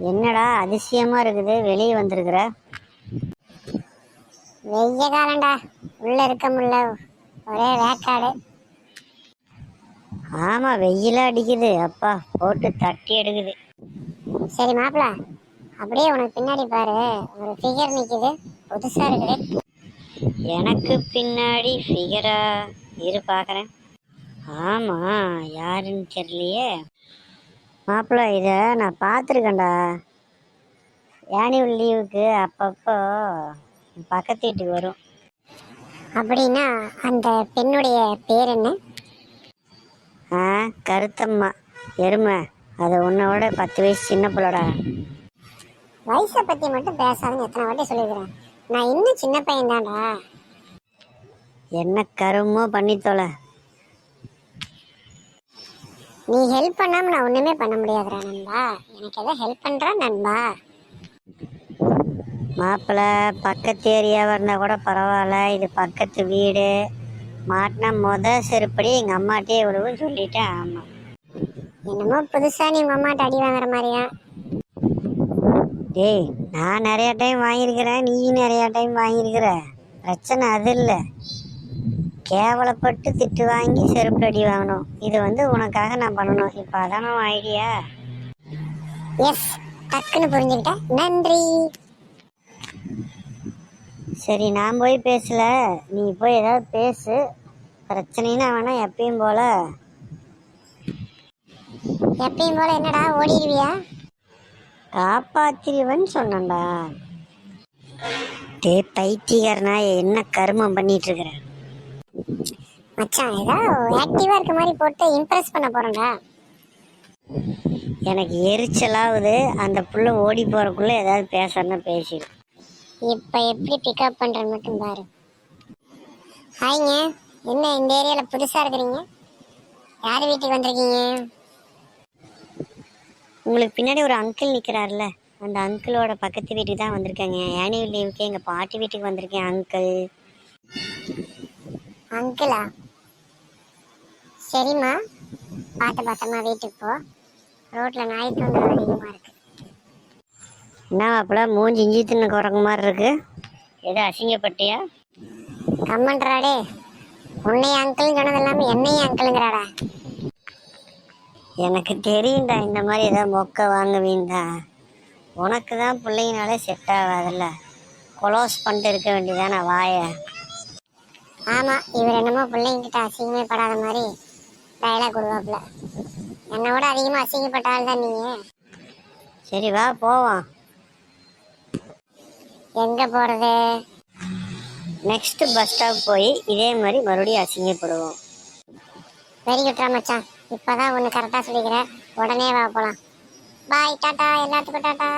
என்னடா அதிசயமா இருக்குது, வெளியே வந்திருக்கிற? வெய்ய காலண்டா, உள்ள இருக்க முடியல, ஒரே வேக்காடு. ஆமா, வெயிலா அடிக்குது, அப்பா போட்டு தட்டி எடுக்குது. சரி மாப்பிள, அப்படியே உனக்கு பின்னாடி பாரு, ஒரு ஃபிகர் நிக்குது, புதுசா இருக்குது. எனக்கு பின்னாடி ஃபிகரா? இரு பார்க்குறேன். ஆமா, யாருன்னு தெரியலையே. மாப்பிள்ள, இதை நான் பார்த்துருக்கேன்டா. ஆனுவல் லீவுக்கு அப்பப்போ பக்கத்து வீட்டுக்கு வரும். அப்படின்னா அந்த பெண்ணுடைய பேர் என்ன? கருத்தம்மா, எருமை. அது உன்னோட 10 வயசு சின்ன பிள்ளடா. வயசை பத்தி மட்டும் பேசாதுன்னு எத்தனை வாட்டி சொல்லிக்கிறேன். நான் இன்னும் சின்ன பையன் தான்டா. என்ன கருமோ பண்ணி தொலை. நீ ஹெல்ப் பண்ணாம நான் ஒண்ணுமே பண்ண முடியாதுடா நண்பா. எனக்கு எதை ஹெல்ப் பண்றா நண்பா? மாப்பிள்ள, பக்கத்து ஏரியாவாக இருந்தால் கூட பரவாயில்ல, இது பக்கத்து வீடு. மாட்டினா செருப்படி எங்கள் அம்மாட்டே எவ்வளவு சொல்லிட்டேன். ஆமாம், என்னமோ புதுசா நீ உங்க அம்மாட்ட அடி வாங்குற மாதிரியா? டேய், நான் நிறையா டைம் வாங்கியிருக்கிறேன், நீயும் நிறையா டைம் வாங்கியிருக்கிற. பிரச்சனை அது இல்லை. கேவலப்பட்டு திட்டு வாங்கி செருப்பு அடி வாங்கணும். இது உனக்காக நான் பண்ணணும். இப்போ அதான ஐடியா? எஸ், டக்குன்னு புரிஞ்சுக்கிட்டேன், நன்றி. சரி, நான் போய் பேசல, நீ போய் ஏதாவது பேசு. பிரச்சனைன்னா வேணா எப்பயும் போல. எப்பயும் போல என்னடா, ஓடிடுவியா? காப்பாத்திருவன்னு சொன்னேன்டா. டே பைத்தியக்காரனா, என்ன கருமம் பண்ணிட்டு இருக்கிற? மச்சான், ஏதாவது ஆக்டிவா இருக்க மாதிரி போட்டு இம்ப்ரெஸ் பண்ண போறேன்டா. எனக்கு எரிச்சலாகுது. அந்த புள்ள ஓடி போறக்குள்ள ஏதாவது பேசணும்னா பேசிடு. இப்ப எப்படி பிக்கப் பண்றேன்னு மட்டும் பாரு. ஹாய்ங்க, என்ன இந்த ஏரியால புதுசா இருக்கிறீங்க? யார் வீட்டுக்கு வந்திருக்கீங்க? உங்களுக்கு பின்னாடி ஒரு அங்கிள் நிற்கிறாருல, அந்த அங்கிளோட பக்கத்து வீட்டுக்கு தான் வந்திருக்கேங்க. ஆனுவல் லீவுக்கு எங்கள் பாட்டி வீட்டுக்கு வந்திருக்கேன். அங்கிள். அங்கிளா? சரிம்மா, பார்த்து பத்திரமா வீட்டுக்கு போ. ரோட்ல நாய் தொந்தரவு அதிகமா இருக்கு. என்ன மாப்பிள்ள, மூஞ்சி இஞ்சி தின்னு குரங்கு மாதிரி இருக்கு? ஏதோ அசிங்கப்பட்டியா? கம்மன்றாடே, உன்னைய அங்கிள்னு சொன்னது இல்லாம என்னையும் அங்கிளுங்கிறாடா. எனக்கு தெரியும்டா, இந்த மாதிரி ஏதாவது மொக்க வாங்குவீன்டா. உனக்கு தான் பிள்ளைங்கனாலே செட் ஆகாதில்ல. கொலோஸ் பண்ணிட்டு இருக்க வேண்டியதானே வாய. ஆமா, இவர் என்னமோ பிள்ளைங்கிட்ட அசிங்கமே படாத மாதிரி டயலாக் கொடுவாப்புல. என்னை விட அதிகமா அசிங்கப்பட்ட ஆள் தான் நீங்க. சரி வா போவோம். எங்க போறது? நெக்ஸ்ட் பஸ் ஸ்டாப் போய் இதே மாதிரி மறுபடியும் அசிங்கப்படுவோம். வெரி குட்ரா மச்சான், இப்பதான் ஒன்று கரெக்டாக சொல்லிக்கிறேன். உடனே வா போலாம். பாய், டாட்டா, எல்லாத்துக்கும் டாட்டா.